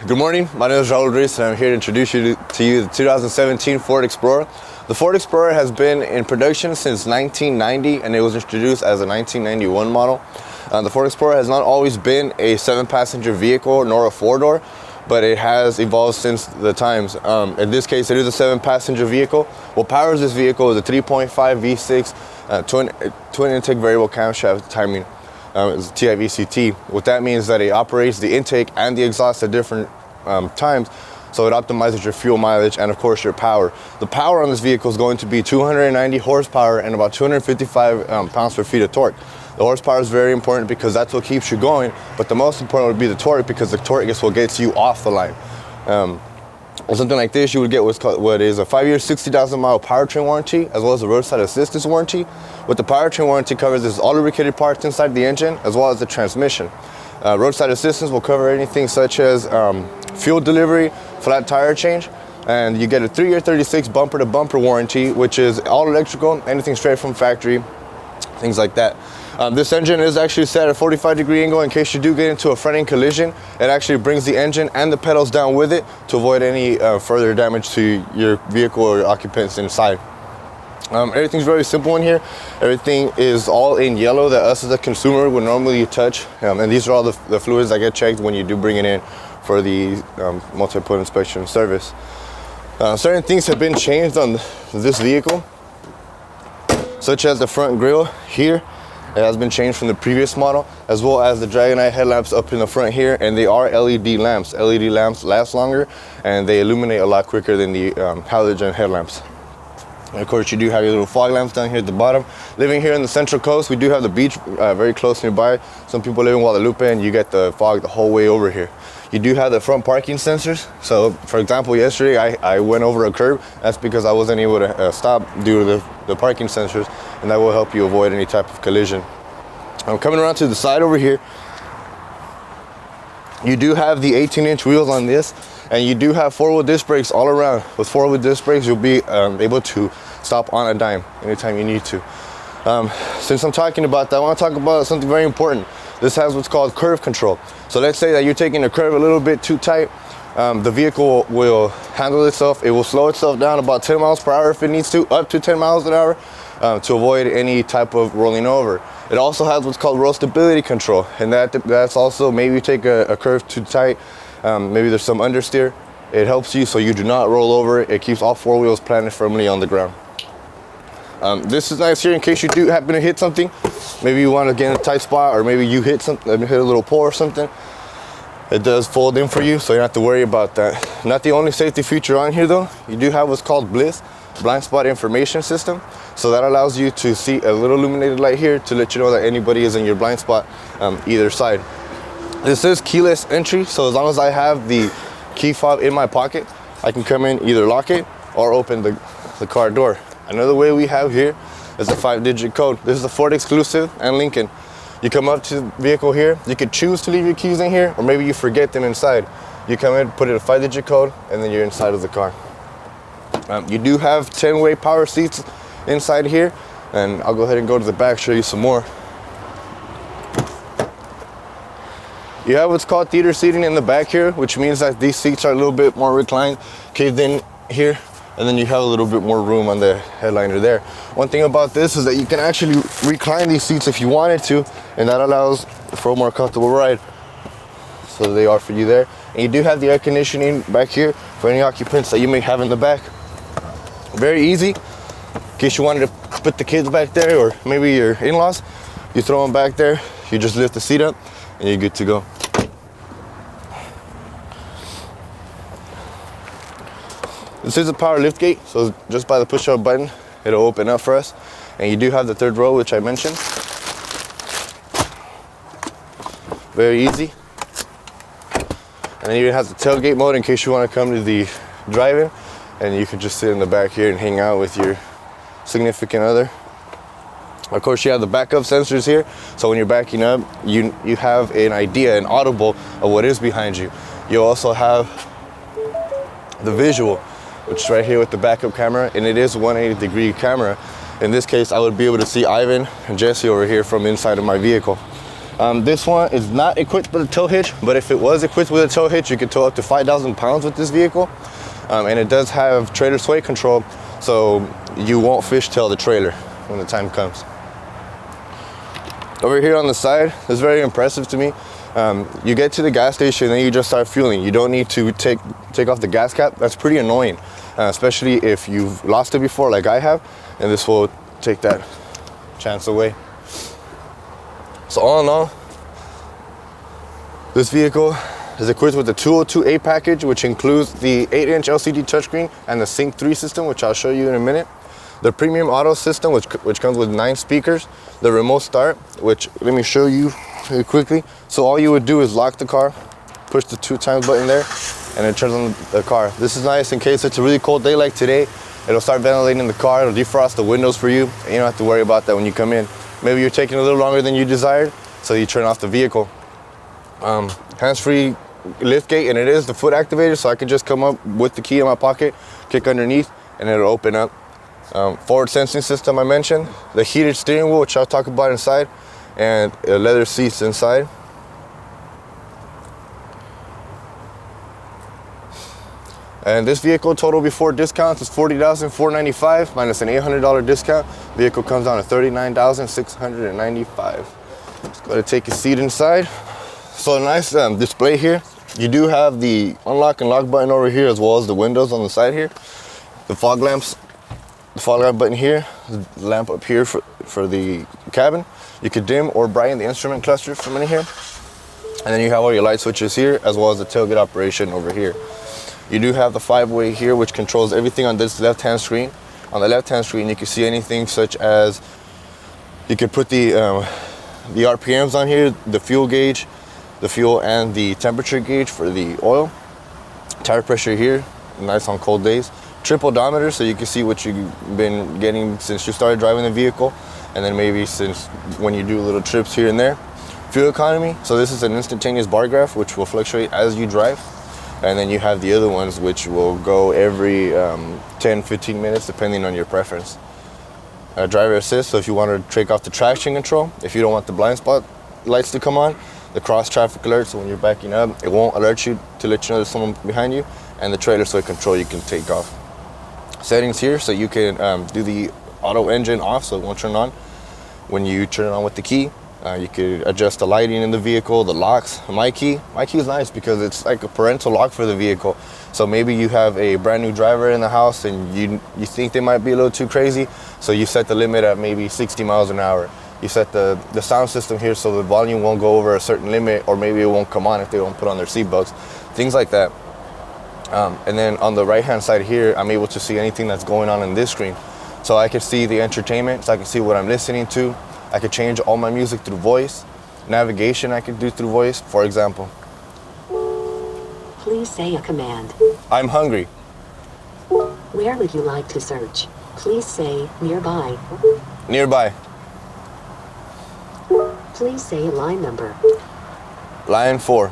Good morning, my name is Raul Ruiz and I'm here to introduce you to the 2017 Ford Explorer. The Ford Explorer has been in production since 1990 and it was introduced as a 1991 model. The Ford Explorer has not always been a 7-passenger vehicle nor a 4-door, but it has evolved since the times. In this case, it is a 7-passenger vehicle. What powers this vehicle is a 3.5 V6 twin intake variable camshaft timing. It's TIVCT. What that means is that it operates the intake and the exhaust at different times, so it optimizes your fuel mileage and of course your power. The power on this vehicle is going to be 290 horsepower and about 255 pounds-per-feet of torque. The horsepower is very important because that's what keeps you going, but the most important would be the torque, because the torque is what gets you off the line. Or something like this, you would get what is a 5-year, 60,000-mile powertrain warranty, as well as a roadside assistance warranty. What the powertrain warranty covers is all lubricated parts inside the engine, as well as the transmission. Roadside assistance will cover anything such as fuel delivery, flat tire change, and you get a 3-year, 36 bumper-to-bumper warranty, which is all electrical, anything straight from factory, things like that. This engine is actually set at a 45-degree angle in case you do get into a front-end collision. It actually brings the engine and the pedals down with it to avoid any further damage to your vehicle or occupants inside. Everything's very simple in here. Everything is all in yellow that us as a consumer would normally touch. And these are all the fluids that get checked when you do bring it in for the multi-point inspection service. Certain things have been changed on this vehicle, such as the front grille here. It has been changed from the previous model, as well as the Dragonite headlamps up in the front here, and they are LED lamps. LED lamps last longer and they illuminate a lot quicker than the halogen headlamps. And of course, you do have your little fog lamps down here at the bottom. Living here in the Central Coast, we do have the beach very close nearby. Some people live in Guadalupe and you get the fog the whole way over here. You do have the front parking sensors. So for example, yesterday I went over a curb. That's because I wasn't able to stop due to the parking sensors, and that will help you avoid any type of collision. I'm coming around to the side over here. You do have the 18-inch wheels on this, and you do have 4-wheel disc brakes all around. With 4-wheel disc brakes, you'll be able to stop on a dime anytime you need to. Since I'm talking about that, I want to talk about something very important. This has what's called curve control. So let's say that you're taking a curve a little bit too tight. The vehicle will handle itself. It will slow itself down about 10 miles per hour if it needs to, up to 10 miles an hour, to avoid any type of rolling over. It also has what's called roll stability control, and that's also maybe you take a curve too tight, maybe there's some understeer. It helps you so you do not roll over. It keeps all 4 wheels planted firmly on the ground. This is nice here in case you do happen to hit something. Maybe you want to get in a tight spot, or maybe you hit something, hit a little pole or something. It does fold in for you, so you don't have to worry about that. Not the only safety feature on here though. You do have what's called BLIS, blind spot information system. So that allows you to see a little illuminated light here to let you know that anybody is in your blind spot either side. This is keyless entry, so as long as I have the key fob in my pocket, I can come in, either lock it or open the car door. Another way we have here is a 5-digit code. This is a Ford exclusive and Lincoln. You come up to the vehicle here, you could choose to leave your keys in here, or maybe you forget them inside. You come in, put in a 5-digit code, and then you're inside of the car. You do have 10-way power seats inside here, and I'll go ahead and go to the back, show you some more. You have what's called theater seating in the back here, which means that these seats are a little bit more reclined, caved in here, and then you have a little bit more room on the headliner there. One thing about this is that you can actually recline these seats if you wanted to, and that allows for a more comfortable ride. So they are for you there. And you do have the air conditioning back here for any occupants that you may have in the back. Very easy. In case you wanted to put the kids back there, or maybe your in-laws, you throw them back there, you just lift the seat up, and you're good to go. This is a power lift gate, so just by the push of a button, it'll open up for us. And you do have the 3rd row, which I mentioned. Very easy. And then it even has the tailgate mode in case you want to come to the drive-in, and you can just sit in the back here and hang out with your significant other. Of course, you have the backup sensors here, so when you're backing up, you have an idea, an audible of what is behind you. You also have the visual, which is right here with the backup camera, and it is a 180-degree camera. In this case, I would be able to see Ivan and Jesse over here from inside of my vehicle. This one is not equipped with a tow hitch, but if it was equipped with a tow hitch, you could tow up to 5,000 pounds with this vehicle. And it does have trailer sway control, so you won't fishtail the trailer when the time comes. Over here on the side, it's very impressive to me. You get to the gas station and then you just start fueling. You don't need to take off the gas cap. That's pretty annoying, especially if you've lost it before like I have, and this will take that chance away. So all in all, this vehicle is equipped with the 202A package, which includes the 8-inch LCD touchscreen and the Sync 3 system, which I'll show you in a minute. The premium auto system, which comes with 9 speakers. The remote start, which let me show you very quickly. So all you would do is lock the car, push the 2 times button there, and it turns on the car. This is nice in case it's a really cold day like today. It'll start ventilating the car, it'll defrost the windows for you, and you don't have to worry about that when you come in. Maybe you're taking a little longer than you desired, so you turn off the vehicle. Hands-free lift gate, and it is the foot activator, so I can just come up with the key in my pocket, kick underneath, and it'll open up. Forward sensing system I mentioned, the heated steering wheel, which I'll talk about inside, and leather seats inside. And this vehicle total before discounts is $40,495 minus an $800 discount. Vehicle comes down to $39,695. Let's go ahead and take a seat inside. So a nice display here. You do have the unlock and lock button over here, as well as the windows on the side here. The fog lamps, the fog lamp button here, the lamp up here for the cabin. You could dim or brighten the instrument cluster from in here. And then you have all your light switches here, as well as the tailgate operation over here. You do have the 5-way here, which controls everything on this left-hand screen. On the left-hand screen, you can see anything such as, you could put the RPMs on here, the fuel gauge, the fuel and the temperature gauge for the oil. Tire pressure here, nice on cold days. Trip odometer, so you can see what you've been getting since you started driving the vehicle, and then maybe since when you do little trips here and there. Fuel economy, so this is an instantaneous bar graph, which will fluctuate as you drive. And then you have the other ones, which will go every 10-15 minutes, depending on your preference. Driver assist, so if you want to take off the traction control, if you don't want the blind spot lights to come on, the cross traffic alert, so when you're backing up, it won't alert you to let you know there's someone behind you, and the trailer sway control you can take off. Settings here, so you can do the auto engine off, so it won't turn on when you turn it on with the key. You could adjust the lighting in the vehicle, the locks. My key is nice because it's like a parental lock for the vehicle. So maybe you have a brand new driver in the house and you think they might be a little too crazy, so you set the limit at maybe 60 miles an hour. You set the sound system here so the volume won't go over a certain limit, or maybe it won't come on if they don't put on their seatbelts, things like that. And then on the right hand side here, I'm able to see anything that's going on in this screen. So I can see the entertainment, so I can see what I'm listening to. I could change all my music through voice. Navigation I could do through voice. For example, please say a command. I'm hungry. Where would you like to search? Please say nearby. Nearby. Please say a line number. Line 4.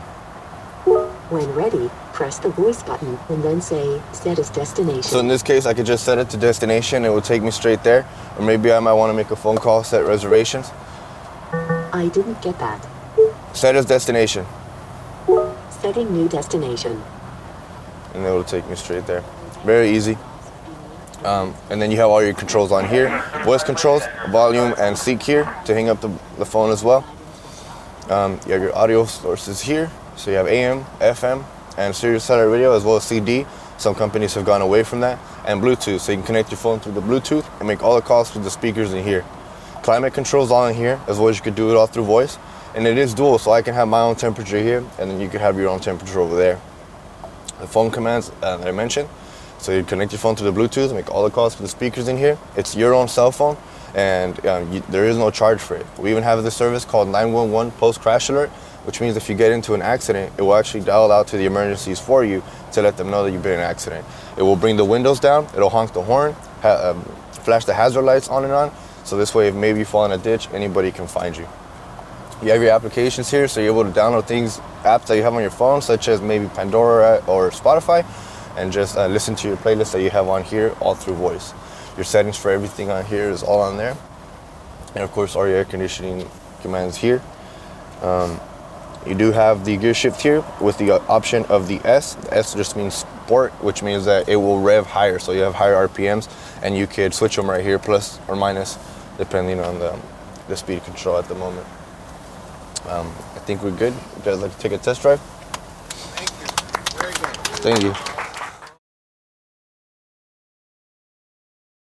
When ready, press the voice button and then say set as destination. So in this case, I could just set it to destination. It will take me straight there. Or maybe I might want to make a phone call, set reservations. I didn't get that. Set as destination. Setting new destination. And it will take me straight there. Very easy. And then you have all your controls on here. Voice controls, volume, and seek here to hang up the phone as well. You have your audio sources here. So you have AM, FM, and Sirius satellite radio, as well as CD. Some companies have gone away from that. And Bluetooth, so you can connect your phone through the Bluetooth and make all the calls through the speakers in here. Climate controls all in here, as well as you could do it all through voice. And it is dual, so I can have my own temperature here, and then you can have your own temperature over there. The phone commands that I mentioned. So you connect your phone to the Bluetooth, make all the calls to the speakers in here. It's your own cell phone, and there is no charge for it. We even have this service called 911 post-crash alert, which means if you get into an accident, it will actually dial out to the emergencies for you to let them know that you've been in an accident. It will bring the windows down, it'll honk the horn, flash the hazard lights on and on, so this way if maybe you fall in a ditch, anybody can find you. You have your applications here, so you're able to download apps that you have on your phone, such as maybe Pandora or Spotify, and just listen to your playlist that you have on here, all through voice. Your settings for everything on here is all on there. And of course, all your air conditioning commands here. You do have the gear shift here with the option of the S. The S just means sport, which means that it will rev higher. So you have higher RPMs, and you could switch them right here, plus or minus, depending on the speed control at the moment. I think we're good. Would you guys like to take a test drive? Thank you. Very good. Thank you.